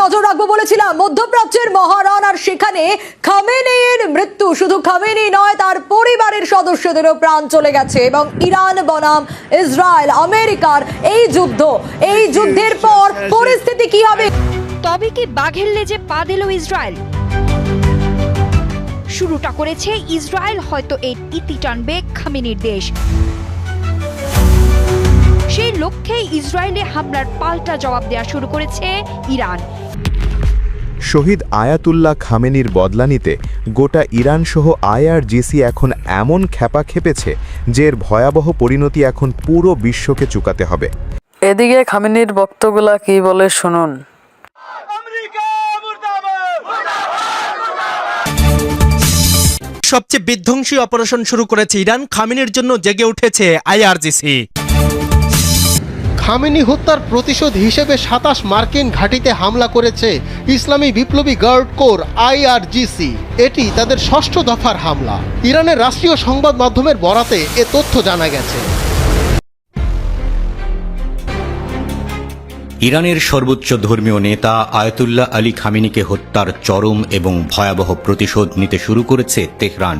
নজর রাখবো বলেছিলাম মধ্যপ্রাচ্যের মহারণ, আর সেখানে খামেনেইর মৃত্যু। শুধু খামেনেই নয়, তার পরিবারের সদস্যদেরও প্রাণ চলে গেছে। এবং ইরান বনাম ইসরায়েল আমেরিকার এই যুদ্ধের পর পরিস্থিতি কি হবে? তবে কি বাঘের লেজে পা দিল ইসরায়েল? শুরুটা করেছে ইসরায়েল, হয়তো এর ইতি টানবে খামেনির দেশ। সেই লক্ষ্যে ইসরায়েলে হামলার পাল্টা জবাব দেওয়া শুরু করেছে ইরান। শহীদ আয়াতুল্লাহ খামেনির বদলা নিতে গোটা ইরানসহ আইআরজিসি এখন এমন খ্যাপা খেপেছে যে এর ভয়াবহ পরিণতি এখন পুরো বিশ্বকে চুকাতে হবে। এদিকে খামেনির বক্তগুলা কি বলে শুনুন। সবচেয়ে বিধ্বংসী অপারেশন শুরু করেছে ইরান। খামেনির জন্য জেগে উঠেছে আইআরজিসি। খামেনি হত্যার প্রতিশোধ হিসেবে ২৭ মার্কিন ঘাঁটিতে হামলা করেছে ইসলামী বিপ্লবী গার্ড কোর আইআরজিসি। এটি তাদের ৬ষ্ঠ দফার হামলা। ইরানের রাষ্ট্রীয় সংবাদ মাধ্যমের বরাতে এ তথ্য জানা গেছে। ইরানের সর্বোচ্চ ধর্মীয় নেতা আয়াতুল্লাহ আলী খামেনিকে হত্যার চরম এবং ভয়াবহ প্রতিশোধ নিতে শুরু করেছে তেহরান।